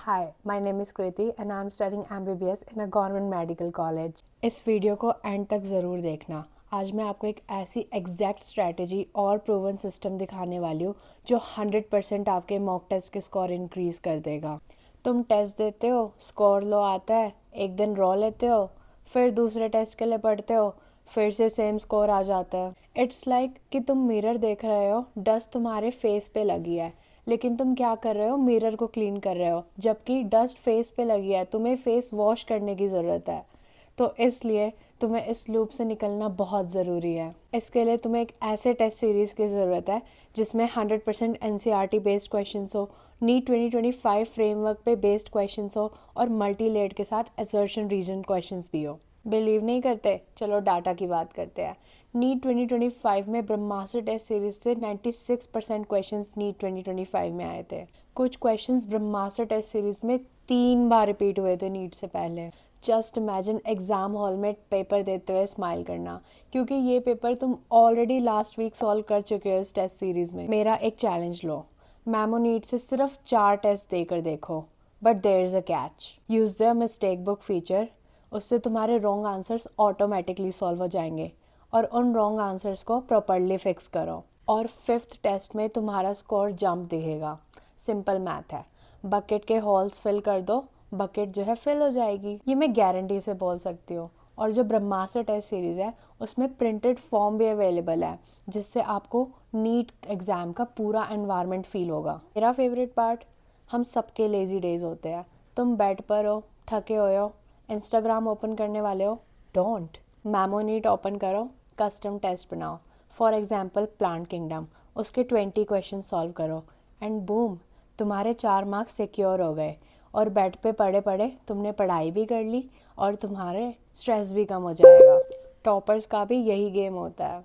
Hi, my name is Kriti and I am studying MBBS in a government medical college. इस video को and तक ज़रूर देखना। आज मैं आपको एक ऐसी एग्जैक्ट स्ट्रैटेजी और प्रूवन सिस्टम दिखाने वाली हूँ जो 100% आपके मॉक टेस्ट के स्कोर इंक्रीज़ कर देगा। तुम टेस्ट देते हो, स्कोर लो आता है, एक दिन रॉ लेते हो, फिर दूसरे टेस्ट के लिए पढ़ते हो, फिर से सेम स्कोर आ जाता है। इट्स लाइक कि तुम मिरर देख रहे हो, डस्ट तुम्हारे फेस पे लगी है, लेकिन तुम क्या कर रहे हो, मिरर को क्लीन कर रहे हो, जबकि डस्ट फेस पे लगी है, तुम्हें फेस वॉश करने की ज़रूरत है। तो इसलिए तुम्हें इस लूप से निकलना बहुत ज़रूरी है। इसके लिए तुम्हें एक ऐसे टेस्ट सीरीज़ की ज़रूरत है जिसमें 100% NCERT बेस्ड क्वेश्चंस हो, नीट 2025 फ्रेमवर्क पे बेस्ड क्वेश्चंस हो और मल्टी लेड के साथ असर्शन रीजन क्वेश्चंस भी हो। बिलीव नहीं करते? चलो डाटा की बात करते हैं। नीट 2025 में ब्रह्मास्त्र टेस्ट सीरीज से 96% क्वेश्चंस नीट 2025 में आए थे। कुछ क्वेश्चंस ब्रह्मास्त्र टेस्ट सीरीज में 3 बार रिपीट हुए थे नीट से पहले। जस्ट इमेजिन एग्जाम हॉल में पेपर देते हुए स्माइल करना, क्योंकि ये पेपर तुम ऑलरेडी लास्ट वीक सॉल्व कर चुके हो इस टेस्ट सीरीज में। मेरा एक चैलेंज लो, मैमो नीट से सिर्फ 4 टेस्ट देकर देखो, but there is a catch. Use the mistake book feature, उससे तुम्हारे रॉन्ग आंसर्स ऑटोमेटिकली सॉल्व हो जाएंगे और उन रॉन्ग आंसर्स को प्रॉपर्ली फिक्स करो और 5th टेस्ट में तुम्हारा स्कोर जंप दिखेगा। सिंपल मैथ है, बकेट के होल्स फिल कर दो, बकेट जो है फिल हो जाएगी। ये मैं गारंटी से बोल सकती हूँ। और जो ब्रह्मास्त्र टेस्ट सीरीज़ है उसमें प्रिंटेड फॉर्म भी अवेलेबल है, जिससे आपको नीट एग्ज़ाम का पूरा एनवायरनमेंट फील होगा। मेरा फेवरेट पार्ट, हम सबके लेज़ी डेज होते हैं। तुम बेड पर हो, थके हुए हो, इंस्टाग्राम ओपन करने वाले हो, डोंट। मैमो नीट ओपन करो, कस्टम टेस्ट बनाओ। फॉर एग्जाम्पल प्लांट किंगडम, उसके 20 क्वेश्चन सॉल्व करो एंड बूम, तुम्हारे 4 मार्क्स सिक्योर हो गए। और बेड पे पड़े पड़े तुमने पढ़ाई भी कर ली और तुम्हारे स्ट्रेस भी कम हो जाएगा। टॉपर्स का भी यही गेम होता है।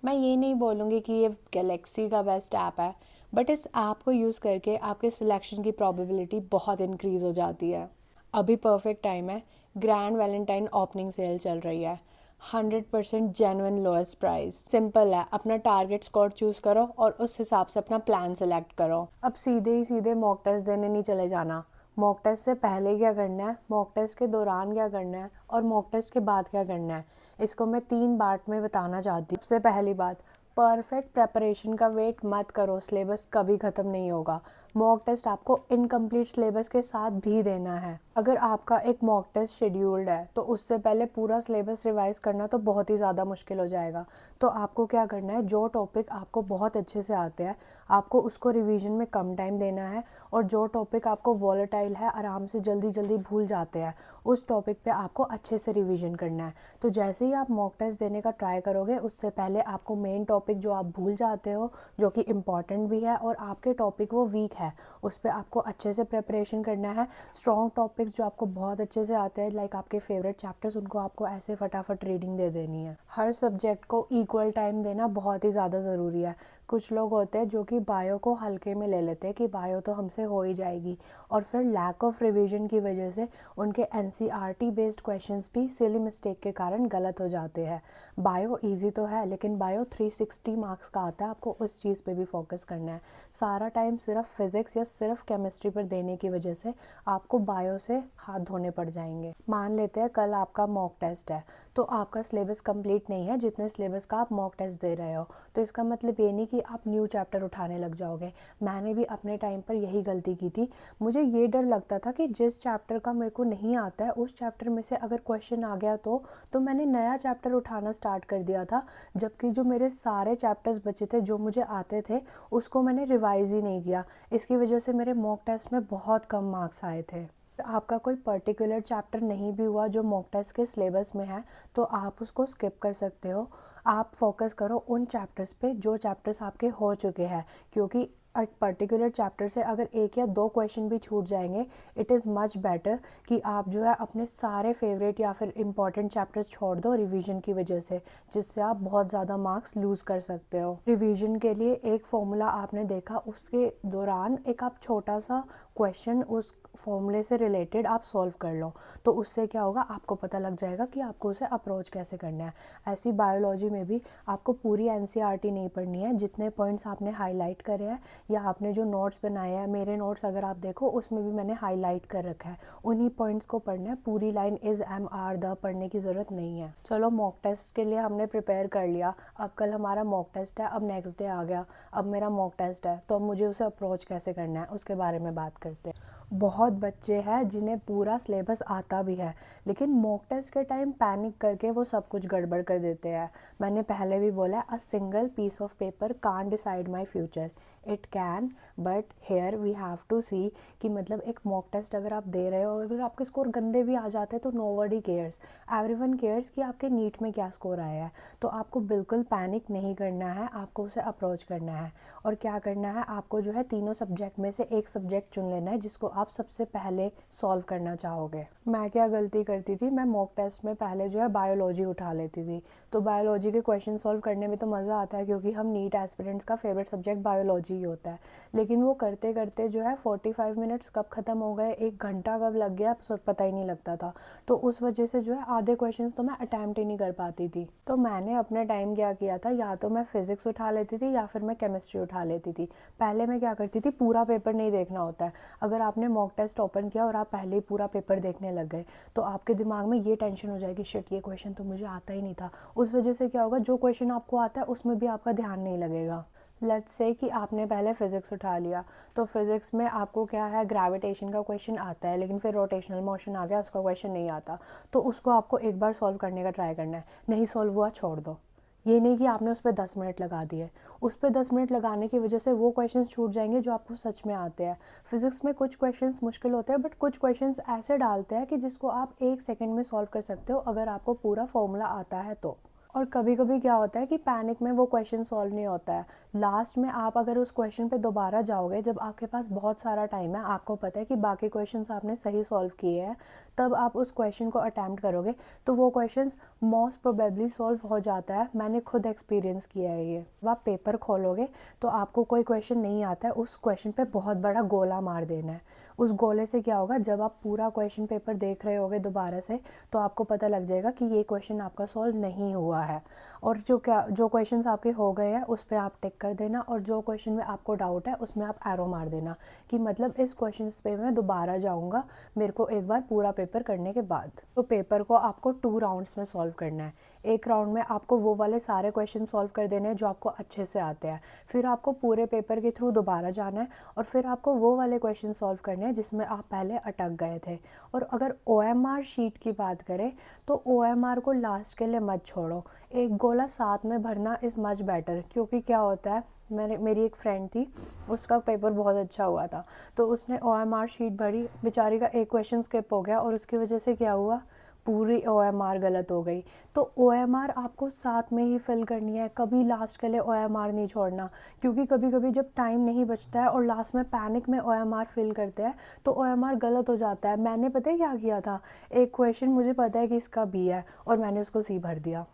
मैं ये नहीं बोलूँगी कि ये गैलेक्सी का बेस्ट ऐप है, बट इस ऐप को यूज़ करके आपके सिलेक्शन की प्रोबेबिलिटी बहुत इंक्रीज़ हो जाती है। अभी परफेक्ट टाइम है, ग्रैंड वैलेंटाइन ओपनिंग सेल चल रही है। 100% जेन्युइन लोएस्ट प्राइस। सिंपल है, अपना टारगेट स्कोर चूज़ करो और उस हिसाब से अपना प्लान सेलेक्ट करो। अब सीधे ही सीधे मॉक टेस्ट देने नहीं चले जाना। मॉक टेस्ट से पहले क्या करना है, मॉक टेस्ट के दौरान क्या करना है और मॉक टेस्ट के बाद क्या करना है, इसको मैं 3 पार्ट में बताना चाहती हूँ। सबसे पहली बात, परफेक्ट प्रेपरेशन का वेट मत करो, सिलेबस कभी ख़त्म नहीं होगा। मॉक टेस्ट आपको इनकम्प्लीट सिलेबस के साथ भी देना है। अगर आपका एक मॉक टेस्ट शेड्यूल्ड है तो उससे पहले पूरा सिलेबस रिवाइज करना तो बहुत ही ज़्यादा मुश्किल हो जाएगा। तो आपको क्या करना है, जो टॉपिक आपको बहुत अच्छे से आते हैं आपको उसको रिवीजन में कम टाइम देना है, और जो टॉपिक आपको वॉलेटाइल है, आराम से जल्दी जल्दी भूल जाते हैं, उस टॉपिक पे आपको अच्छे से रिवीजन करना है। तो जैसे ही आप मॉक टेस्ट देने का ट्राई करोगे उससे पहले आपको मेन टॉपिक जो आप भूल जाते हो, जो कि इम्पॉर्टेंट भी है और आपके टॉपिक वो वीक है, उस पर आपको अच्छे से प्रिपरेशन करना है। स्ट्रॉन्ग टॉपिक्स जो आपको बहुत अच्छे से आते हैं, लाइक आपके फेवरेट चैप्टर्स, उनको आपको ऐसे फटाफट रीडिंग दे देनी है। हर सब्जेक्ट को इक्वल टाइम देना बहुत ही ज़्यादा ज़रूरी है। कुछ लोग होते हैं जो कि बायो को हल्के में ले लेते हैं कि बायो तो हमसे हो ही जाएगी, और फिर लैक ऑफ रिवीजन की वजह से उनके NCERT बेस्ड क्वेश्चंस भी सिली मिस्टेक के कारण गलत हो जाते हैं। बायो इजी तो है, लेकिन बायो 360 मार्क्स का आता है, आपको उस चीज़ पे भी फोकस करना है। सारा टाइम सिर्फ फिज़िक्स या सिर्फ केमिस्ट्री पर देने की वजह से आपको बायो से हाथ धोने पड़ जाएंगे। मान लेते हैं कल आपका मॉक टेस्ट है, तो आपका सिलेबस कंप्लीट नहीं है जितने सिलेबस का आप मॉक टेस्ट दे रहे हो, तो इसका मतलब ये नहीं कि आप न्यू चैप्टर उठाने लग जाओगे। मैंने भी अपने टाइम पर यही गलती की थी। मुझे ये डर लगता था कि जिस चैप्टर का मेरे को नहीं आता है उस चैप्टर में से अगर क्वेश्चन आ गया तो मैंने नया चैप्टर उठाना स्टार्ट कर दिया था, जबकि जो मेरे सारे चैप्टर्स बचे थे जो मुझे आते थे उसको मैंने रिवाइज ही नहीं किया। इसकी वजह से मेरे मॉक टेस्ट में बहुत कम मार्क्स आए थे। आपका कोई पर्टिकुलर चैप्टर नहीं भी हुआ जो मॉक टेस्ट के सिलेबस में है तो आप उसको स्किप कर सकते हो। आप फोकस करो उन चैप्टर्स पे जो चैप्टर्स आपके हो चुके हैं, क्योंकि एक पर्टिकुलर चैप्टर से अगर 1 या 2 क्वेश्चन भी छूट जाएंगे, इट इज़ मच बेटर कि आप जो है अपने सारे फेवरेट या फिर इम्पॉर्टेंट चैप्टर्स छोड़ दो रिवीजन की वजह से, जिससे आप बहुत ज़्यादा मार्क्स लूज़ कर सकते हो। रिवीजन के लिए एक फॉर्मूला आपने देखा, उसके दौरान एक आप छोटा सा क्वेश्चन उस फॉर्मूले से रिलेटेड आप सॉल्व कर लो, तो उससे क्या होगा, आपको पता लग जाएगा कि आपको उसे अप्रोच कैसे करना है। ऐसी बायोलॉजी में भी आपको पूरी एनसीईआरटी नहीं पढ़नी है, जितने पॉइंट्स आपने हाईलाइट करे हैं या आपने जो नोट्स बनाए हैं, मेरे नोट्स अगर आप देखो उसमें भी मैंने हाईलाइट कर रखा है, उन्हीं पॉइंट्स को पढ़ना है। पूरी लाइन इज एम आर द पढ़ने की ज़रूरत नहीं है। चलो मॉक टेस्ट के लिए हमने प्रिपेयर कर लिया, अब कल हमारा मॉक टेस्ट है, अब नेक्स्ट डे आ गया, अब मेरा मॉक टेस्ट है, तो अब मुझे उसे अप्रोच कैसे करना है उसके बारे में बात करते हैं। बहुत बच्चे हैं जिन्हें पूरा सिलेबस आता भी है, लेकिन मॉक टेस्ट के टाइम पैनिक करके वो सब कुछ गड़बड़ कर देते हैं। मैंने पहले भी बोला, a single piece of paper can't decide my future, it can, but here we have to see कि मतलब एक मॉक टेस्ट अगर आप दे रहे हो और अगर आपके स्कोर गंदे भी आ जाते हैं तो नोबडी केयर्स, एवरीवन केयर्स कि आपके नीट में क्या स्कोर आया है। तो आपको बिल्कुल पैनिक नहीं करना है, आपको उसे अप्रोच करना है। और क्या करना है, आपको जो है तीनों सब्जेक्ट में से एक सब्जेक्ट चुन लेना है जिसको आप सबसे पहले सॉल्व करना चाहोगे। मैं क्या गलती करती थी, मैं मॉक टेस्ट में पहले जो है बायोलॉजी उठा लेती थी। तो बायोलॉजी के क्वेश्चन सॉल्व करने में तो मज़ा आता है, क्योंकि हम नीट एस्पिरेंट्स का फेवरेट सब्जेक्ट बायोलॉजी ही होता है। लेकिन वो करते करते जो है 45 मिनट्स कब ख़त्म हो गए, 1 घंटा कब लग गया, पता ही नहीं लगता था। तो उस वजह से जो है आधे क्वेश्चंस तो मैं अटैम्प्ट ही नहीं कर पाती थी। तो मैंने अपने टाइम क्या किया था, या तो मैं फिज़िक्स उठा लेती थी या फिर मैं केमिस्ट्री उठा लेती थी। पहले मैं क्या करती थी, पूरा पेपर नहीं देखना होता है। अगर आपने मॉक टेस्ट ओपन किया और आप पहले ही पूरा पेपर देखने लग गए तो आपके दिमाग में ये टेंशन हो जाएगी, शिट ये क्वेश्चन तो मुझे आता ही नहीं था। उस वजह से क्या होगा, जो क्वेश्चन आपको आता है उसमें भी आपका ध्यान नहीं लगेगा। लेट्स से कि आपने पहले फ़िज़िक्स उठा लिया, तो फिज़िक्स में आपको क्या है, ग्रेविटेशन का क्वेश्चन आता है, लेकिन फिर रोटेशनल मोशन आ गया, उसका क्वेश्चन नहीं आता। तो उसको आपको एक बार सॉल्व करने का ट्राई करना है, नहीं सॉल्व हुआ छोड़ दो। ये नहीं कि आपने उस पर 10 मिनट लगा दिए, उस पर 10 मिनट लगाने की वजह से वो क्वेश्चंस छूट जाएंगे जो आपको सच में आते हैं। फिज़िक्स में कुछ क्वेश्चंस मुश्किल होते हैं, बट कुछ क्वेश्चंस ऐसे डालते हैं कि जिसको आप 1 सेकंड में सॉल्व कर सकते हो अगर आपको पूरा फॉर्मूला आता है तो। और कभी कभी क्या होता है कि पैनिक में वो क्वेश्चन सॉल्व नहीं होता है, लास्ट में आप अगर उस क्वेश्चन पे दोबारा जाओगे, जब आपके पास बहुत सारा टाइम है, आपको पता है कि बाकी क्वेश्चंस आपने सही सॉल्व किए हैं, तब आप उस क्वेश्चन को अटैम्प्ट करोगे तो वो क्वेश्चंस मोस्ट प्रोबेबली सॉल्व हो जाता है। मैंने खुद एक्सपीरियंस किया है ये। जब आप पेपर खोलोगे तो आपको कोई क्वेश्चन नहीं आता है, उस क्वेश्चन पे बहुत बड़ा गोला मार देना है। उस गोले से क्या होगा, जब आप पूरा क्वेश्चन पेपर देख रहे होगे दोबारा से, तो आपको पता लग जाएगा कि ये क्वेश्चन आपका सॉल्व नहीं हुआ है। और जो क्वेश्चंस आपके हो गए हैं उस पर आप टिक कर देना, और जो क्वेश्चन में आपको डाउट है उसमें आप एरो मार देना कि मतलब इस क्वेश्चन पे मैं दोबारा जाऊंगा मेरे को एक बार पूरा पेपर करने के बाद। तो पेपर को आपको 2 राउंड्स में सॉल्व करना है। एक राउंड में आपको वो वाले सारे क्वेश्चन सॉल्व कर देने हैं जो आपको अच्छे से आते हैं, फिर आपको पूरे पेपर के थ्रू दोबारा जाना है और फिर आपको वो वाले क्वेश्चन सॉल्व करने हैं जिसमें आप पहले अटक गए थे। और अगर OMR शीट की बात करें तो OMR को लास्ट के लिए मत छोड़ो, एक गोला साथ में भरना इज़ मच बेटर। क्योंकि क्या होता है, मेरी एक फ्रेंड थी, उसका पेपर बहुत अच्छा हुआ था, तो उसने OMR शीट भरी, बेचारी का एक क्वेश्चन स्किप हो गया और उसकी वजह से क्या हुआ, पूरी OMR गलत हो गई। तो OMR आपको साथ में ही फिल करनी है, कभी लास्ट के लिए OMR नहीं छोड़ना। क्योंकि कभी कभी जब टाइम नहीं बचता है और लास्ट में पैनिक में OMR फिल करते हैं तो OMR गलत हो जाता है। मैंने पता है क्या किया था, एक क्वेश्चन मुझे पता है कि इसका B है और मैंने उसको C भर दिया।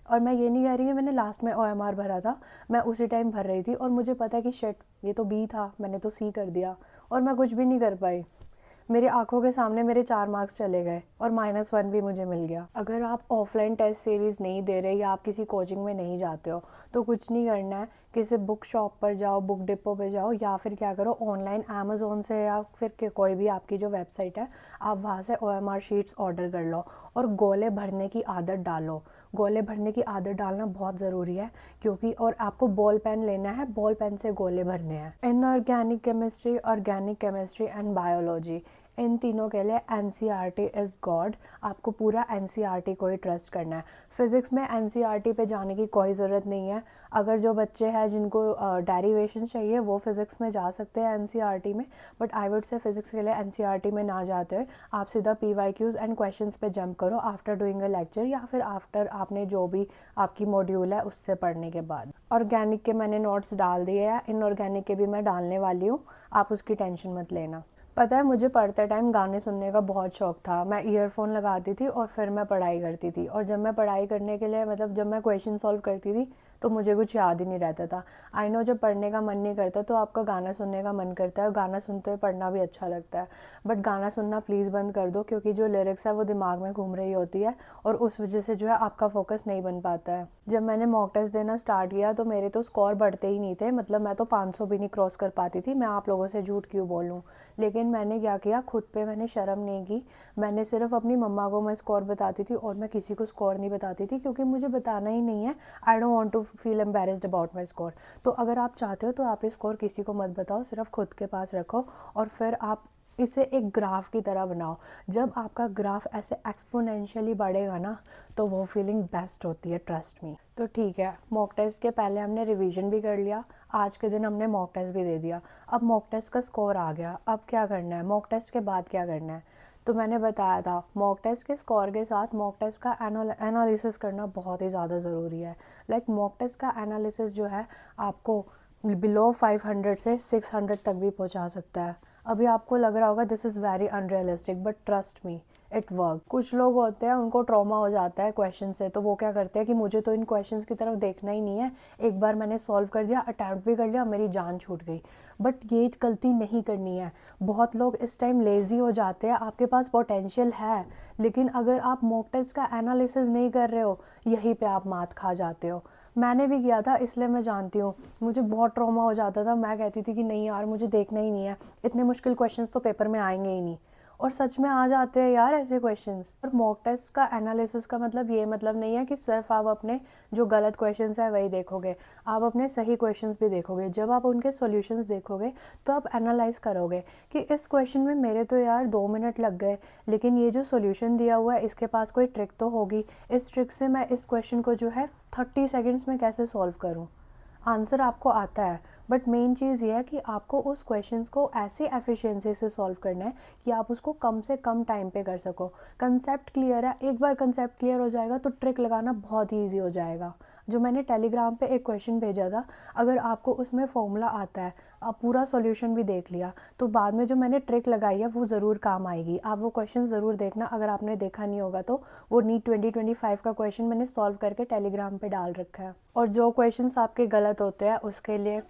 और मैं ये नहीं कह रही कि मैंने लास्ट में OMR भरा था, मैं उसी टाइम भर रही थी और मुझे पता है कि शिट ये तो B था, मैंने तो C कर दिया और मैं कुछ भी नहीं कर पाई। मेरी आंखों के सामने मेरे 4 मार्क्स चले गए और -1 भी मुझे मिल गया। अगर आप ऑफलाइन टेस्ट सीरीज़ नहीं दे रहे या आप किसी कोचिंग में नहीं जाते हो तो कुछ नहीं करना है, किसी बुक शॉप पर जाओ, बुक डिपो पे जाओ, या फिर क्या करो, ऑनलाइन अमेज़ोन से या फिर कोई भी आपकी जो वेबसाइट है आप वहाँ से OMR शीट्स ऑर्डर कर लो और गोले भरने की आदत डालो। गोले भरने की आदत डालना बहुत ज़रूरी है, क्योंकि और आपको बॉल पेन लेना है, बॉल पेन से गोले भरने हैं। Inorganic chemistry, organic chemistry and biology, इन तीनों के लिए NCERT इज़ गॉड। आपको पूरा NCERT को ही ट्रस्ट करना है। फिज़िक्स में NCERT पे जाने की कोई ज़रूरत नहीं है। अगर जो बच्चे हैं जिनको डेरिवेशन चाहिए वो फिज़िक्स में जा सकते हैं NCERT में, but I would say physics के लिए NCERT में ना जाते हुए आप सीधा PYQs एंड क्वेश्चंस पे जंप करो आफ्टर डूइंग अ लेक्चर, या फिर आफ्टर आपने जो भी आपकी मॉड्यूल है उससे पढ़ने के बाद। ऑर्गेनिक के मैंने नोट्स डाल दिए हैं, इनऑर्गेनिक के भी मैं डालने वाली हूँ, आप उसकी टेंशन मत लेना। पता है, मुझे पढ़ते टाइम गाने सुनने का बहुत शौक था। मैं ईयरफोन लगाती थी और फिर मैं पढ़ाई करती थी, और जब मैं पढ़ाई करने के लिए मतलब जब मैं क्वेश्चन सॉल्व करती थी तो मुझे कुछ याद ही नहीं रहता था। आई नो जब पढ़ने का मन नहीं करता तो आपका गाना सुनने का मन करता है, और गाना सुनते हुए पढ़ना भी अच्छा लगता है। बट गाना सुनना प्लीज़ बंद कर दो, क्योंकि जो लिरिक्स है वो दिमाग में घूम रही होती है और उस वजह से जो है आपका फोकस नहीं बन पाता है। जब मैंने मॉक टेस्ट देना स्टार्ट किया तो मेरे तो स्कोर बढ़ते ही नहीं थे, मतलब मैं तो 500 भी नहीं क्रॉस कर पाती थी। मैं आप लोगों से झूठ क्यों बोलूँ। लेकिन मैंने क्या किया, खुद पे मैंने शर्म नहीं की। मैंने सिर्फ अपनी मम्मा को मैं स्कोर बताती थी और मैं किसी को स्कोर नहीं बताती थी, क्योंकि मुझे बताना ही नहीं है। I don't want to feel embarrassed about my score. तो अगर आप चाहते हो तो आप ये स्कोर किसी को मत बताओ, सिर्फ खुद के पास रखो और फिर आप इसे एक ग्राफ की तरह बनाओ। जब आपका ग्राफ ऐसे एक्सपोनेंशियली बढ़ेगा ना, तो वो फीलिंग बेस्ट होती है, ट्रस्ट मी। तो ठीक है, मॉक टेस्ट के पहले हमने रिवीजन भी कर लिया, आज के दिन हमने मॉक टेस्ट भी दे दिया। अब मॉक टेस्ट का स्कोर आ गया, अब क्या करना है, मॉक टेस्ट के बाद क्या करना है। तो मैंने बताया था मॉक टेस्ट के स्कोर के साथ मॉक टेस्ट का एनालिसिस करना बहुत ही ज़्यादा ज़रूरी है। लाइक मॉक टेस्ट का एनालिसिस जो है आपको बिलो 500 से 600 तक भी पहुंचा सकता है। अभी आपको लग रहा होगा this is very unrealistic, but trust me it work. कुछ लोग होते हैं उनको ट्रॉमा हो जाता है क्वेश्चन से, तो वो क्या करते हैं कि मुझे तो इन क्वेश्चंस की तरफ देखना ही नहीं है, एक बार मैंने सॉल्व कर दिया, अटैम्प्ट भी कर लिया, मेरी जान छूट गई। बट ये गलती नहीं करनी है। बहुत लोग इस टाइम लेज़ी हो जाते हैं। आपके पास पोटेंशियल है, लेकिन अगर आप मॉक टेस्ट का एनालिसिस नहीं कर रहे हो, यहीं पे आप मात खा जाते हो। मैंने भी किया था, इसलिए मैं जानती हूँ। मुझे बहुत ट्रॉमा हो जाता था, मैं कहती थी कि नहीं यार मुझे देखना ही नहीं है, इतने मुश्किल क्वेश्चंस तो पेपर में आएंगे ही नहीं। और सच में आ जाते हैं यार ऐसे क्वेश्चंस। और मॉक टेस्ट का एनालिसिस का मतलब ये मतलब नहीं है कि सिर्फ आप अपने जो गलत क्वेश्चंस है वही देखोगे, आप अपने सही क्वेश्चंस भी देखोगे। जब आप उनके सॉल्यूशंस देखोगे तो आप एनालाइज करोगे कि इस क्वेश्चन में मेरे तो यार 2 मिनट लग गए, लेकिन ये जो सॉल्यूशन दिया हुआ है इसके पास कोई ट्रिक तो होगी, इस ट्रिक से मैं इस क्वेश्चन को जो है 30 सेकेंड्स में कैसे सॉल्व करूँ। आंसर आपको आता है, बट मेन चीज़ ये है कि आपको उस क्वेश्चंस को ऐसी एफिशिएंसी से सॉल्व करना है कि आप उसको कम से कम टाइम पे कर सको। कंसेप्ट क्लियर है, एक बार कंसेप्ट क्लियर हो जाएगा तो ट्रिक लगाना बहुत ही ईजी हो जाएगा। जो मैंने टेलीग्राम पे एक क्वेश्चन भेजा था, अगर आपको उसमें फॉर्मूला आता है, आप पूरा सॉल्यूशन भी देख लिया, तो बाद में जो मैंने ट्रिक लगाई है वो ज़रूर काम आएगी। आप वो क्वेश्चन ज़रूर देखना, अगर आपने देखा नहीं होगा तो। वो नीट 2025 का क्वेश्चन मैंने सॉल्व करके टेलीग्राम पे डाल रखा है। और जो क्वेश्चंस आपके गलत होते हैं उसके लिए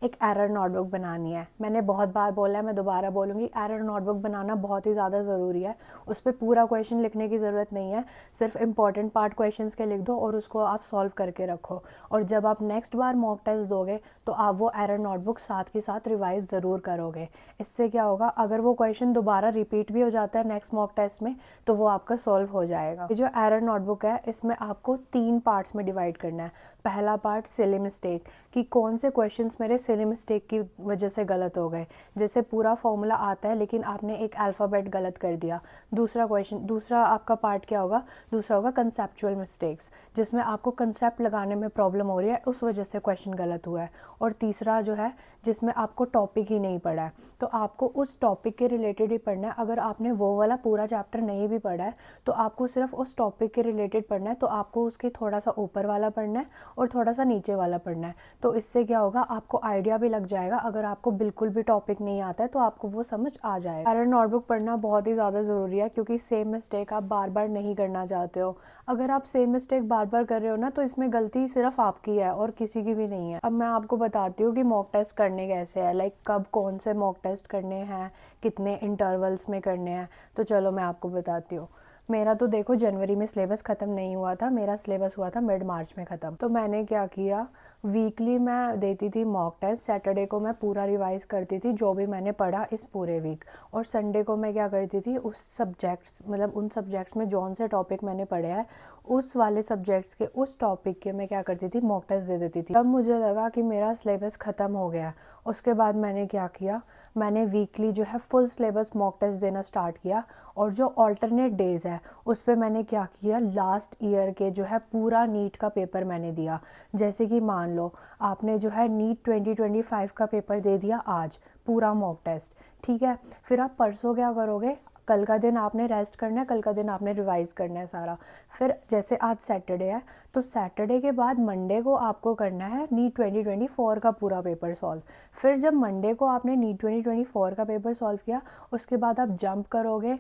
एक एरर नोटबुक बनानी है। मैंने बहुत बार बोला है, मैं दोबारा बोलूँगी, एरर नोटबुक बनाना बहुत ही ज़्यादा ज़रूरी है। उस पर पूरा क्वेश्चन लिखने की ज़रूरत नहीं है, सिर्फ इंपॉर्टेंट पार्ट क्वेश्चंस के लिख दो और उसको आप सॉल्व करके रखो। और जब आप नेक्स्ट बार मॉक टेस्ट दोगे तो आप वो एरर नोटबुक साथ के साथ रिवाइज ज़रूर करोगे। इससे क्या होगा, अगर वो क्वेश्चन दोबारा रिपीट भी हो जाता है नेक्स्ट मॉक टेस्ट में तो वो आपका सॉल्व हो जाएगा। ये जो एरर नोटबुक है इसमें आपको 3 पार्ट्स में डिवाइड करना है। पहला पार्ट सिली मिस्टेक, कि कौन से क्वेश्चंस मेरे सिली मिस्टेक की वजह से गलत हो गए। जैसे पूरा फॉर्मूला आता है लेकिन आपने एक अल्फ़ाबेट गलत कर दिया। दूसरा आपका पार्ट क्या होगा, दूसरा होगा कंसेप्चुअल मिस्टेक्स, जिसमें आपको कंसेप्ट लगाने में प्रॉब्लम हो रही है, उस वजह से क्वेश्चन गलत हुआ है। और तीसरा जो है जिसमें आपको टॉपिक ही नहीं पढ़ा है, तो आपको उस टॉपिक के रिलेटेड ही पढ़ना है। अगर आपने वो वाला पूरा चैप्टर नहीं भी पढ़ा है तो आपको सिर्फ उस टॉपिक के रिलेटेड पढ़ना है, तो आपको उसके थोड़ा सा ऊपर वाला पढ़ना है और थोड़ा सा नीचे वाला पढ़ना है। तो इससे क्या होगा, आपको आइडिया भी लग जाएगा। अगर आपको बिल्कुल भी टॉपिक नहीं आता है तो आपको वो समझ आ जाएगा। एरर नोटबुक पढ़ना बहुत ही ज़्यादा ज़रूरी है, क्योंकि सेम मिस्टेक आप बार बार नहीं करना चाहते हो। अगर आप सेम मिस्टेक बार बार कर रहे हो ना, तो इसमें गलती सिर्फ आपकी है और किसी की भी नहीं है। अब मैं आपको बताती हूँ कि मॉक टेस्ट करने कैसे है, लाइक कब कौन से मॉक टेस्ट करने हैं, कितने इंटरवल्स में करने हैं। तो चलो मैं आपको बताती हूँ। मेरा तो देखो जनवरी में सिलेबस ख़त्म नहीं हुआ था, मेरा सिलेबस हुआ था मिड मार्च में ख़त्म। तो मैंने क्या किया, वीकली मैं देती थी मॉक टेस्ट। सैटरडे को मैं पूरा रिवाइज करती थी जो भी मैंने पढ़ा इस पूरे वीक, और संडे को मैं क्या करती थी, उस सब्जेक्ट्स मतलब उन सब्जेक्ट्स में जौन से टॉपिक मैंने पढ़े हैं उस वाले सब्जेक्ट्स के उस टॉपिक के मैं क्या करती थी, मॉक टेस्ट दे देती थी। तब मुझे लगा कि मेरा सिलेबस ख़त्म हो गया। उसके बाद मैंने क्या किया, मैंने वीकली जो है फुल सिलेबस मॉक टेस्ट देना स्टार्ट किया। और जो ऑल्टरनेट डेज़ है उस पर मैंने क्या किया, लास्ट ईयर के जो है पूरा नीट का पेपर मैंने दिया। जैसे कि मान लो आपने जो है नीट 2025 का पेपर दे दिया आज, पूरा मॉक टेस्ट, ठीक है। फिर आप परसों क्या करोगे, कल का दिन आपने रेस्ट करना है, कल का दिन आपने रिवाइज़ करना है सारा। फिर जैसे आज सैटरडे है तो सैटरडे के बाद मंडे को आपको करना है नीट 2024 का पूरा पेपर सॉल्व। फिर जब मंडे को आपने नीट 2024 का पेपर सॉल्व किया, उसके बाद आप जंप करोगे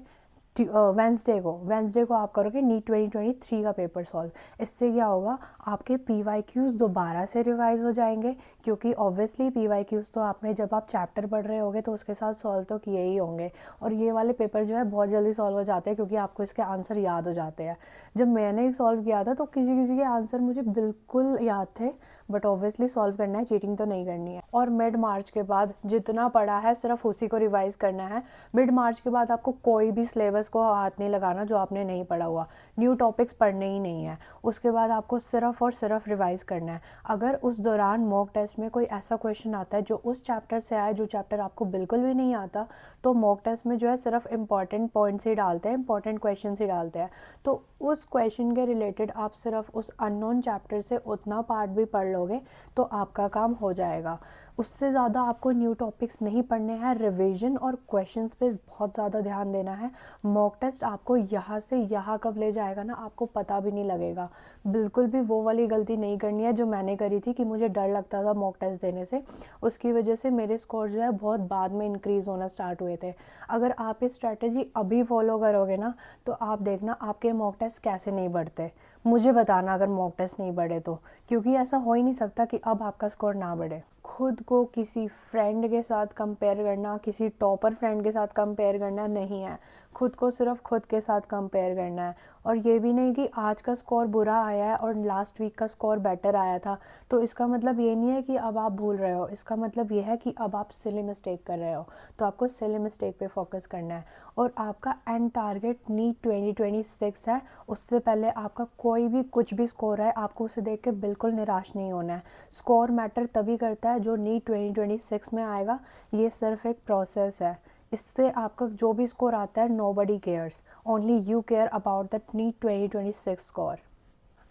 वेंसडे को आप करोगे नीट 2023 का पेपर सॉल्व। इससे क्या होगा, आपके PYQs दोबारा से रिवाइज हो जाएंगे, क्योंकि ऑब्वियसली PYQs तो आपने जब आप चैप्टर पढ़ रहे होगे तो उसके साथ सॉल्व तो किए ही होंगे, और ये वाले पेपर जो है बहुत जल्दी सॉल्व हो जाते हैं क्योंकि आपको इसके आंसर याद हो जाते हैं। जब मैंने सॉल्व किया था तो किसी किसी के आंसर मुझे बिल्कुल याद थे, बट ऑब्वियसली सॉल्व करना है, चीटिंग तो नहीं करनी है। और मिड मार्च के बाद जितना पढ़ा है सिर्फ उसी को रिवाइज करना है। मिड मार्च के बाद आपको कोई भी सिलेबस को हाथ नहीं लगाना जो आपने नहीं पढ़ा हुआ, न्यू टॉपिक्स पढ़ने ही नहीं है। उसके बाद आपको सिर्फ और सिर्फ रिवाइज करना है। अगर उस दौरान मॉक टेस्ट में कोई ऐसा क्वेश्चन आता है जो उस चैप्टर से आया, जो चैप्टर आपको बिल्कुल भी नहीं आता, तो मॉक टेस्ट में जो है सिर्फ इंपॉर्टेंट पॉइंट्स ही डालते हैं, इंपॉर्टेंट क्वेश्चन ही डालते हैं। तो उस क्वेश्चन के रिलेटेड आप सिर्फ उस अननोन चैप्टर से उतना पार्ट भी पढ़ लोगे तो आपका काम हो जाएगा। उससे ज़्यादा आपको न्यू टॉपिक्स नहीं पढ़ने हैं। रिवीजन और क्वेश्चंस पे बहुत ज़्यादा ध्यान देना है। मॉक टेस्ट आपको यहाँ से यहाँ कब ले जाएगा ना, आपको पता भी नहीं लगेगा। बिल्कुल भी वो वाली गलती नहीं करनी है जो मैंने करी थी कि मुझे डर लगता था मॉक टेस्ट देने से। उसकी वजह से मेरे स्कोर जो है बहुत बाद में इंक्रीज़ होना स्टार्ट हुए थे। अगर आप ये स्ट्रैटेजी अभी फॉलो करोगे ना तो आप देखना आपके मॉक टेस्ट कैसे नहीं बढ़ते। मुझे बताना अगर मॉक टेस्ट नहीं बढ़े तो, क्योंकि ऐसा हो ही नहीं सकता कि अब आपका स्कोर ना बढ़े। खुद को किसी फ्रेंड के साथ कंपेयर करना, किसी टॉपर फ्रेंड के साथ कंपेयर करना नहीं है। खुद को सिर्फ खुद के साथ कंपेयर करना है। और ये भी नहीं कि आज का स्कोर बुरा आया है और लास्ट वीक का स्कोर बेटर आया था तो इसका मतलब ये नहीं है कि अब आप भूल रहे हो। इसका मतलब ये है कि अब आप सिली मिस्टेक कर रहे हो, तो आपको सिली मिस्टेक पे फोकस करना है। और आपका एंड टारगेट नीट 2026 है। उससे पहले आपका कोई भी कुछ भी स्कोर है, आपको उसे देख के बिल्कुल निराश नहीं होना है। स्कोर मैटर तभी करता है जो नीट 2026 में आएगा। ये सिर्फ एक प्रोसेस है। इससे आपका जो भी स्कोर आता है, nobody cares, only you care about that NEET 2026 score.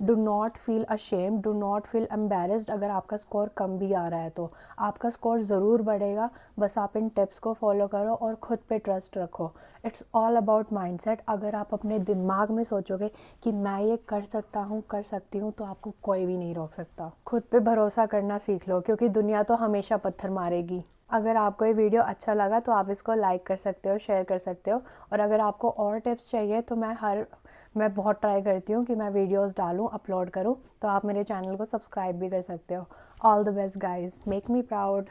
Do not feel ashamed, do not feel embarrassed अगर आपका स्कोर कम भी आ रहा है तो। आपका स्कोर ज़रूर बढ़ेगा, बस आप इन टिप्स को फॉलो करो और ख़ुद पे ट्रस्ट रखो। It's all about mindset. अगर आप अपने दिमाग में सोचोगे कि मैं ये कर सकता हूँ, कर सकती हूँ, तो आपको कोई भी नहीं रोक सकता। खुद पे भरोसा करना सीख लो, क्योंकि दुनिया तो हमेशा पत्थर मारेगी। अगर आपको ये वीडियो अच्छा लगा तो आप इसको लाइक कर सकते हो, शेयर कर सकते हो। और अगर आपको और टिप्स चाहिए तो मैं बहुत ट्राई करती हूँ कि मैं वीडियोस डालूँ, अपलोड करूँ, तो आप मेरे चैनल को सब्सक्राइब भी कर सकते हो। All the best guys, make me proud.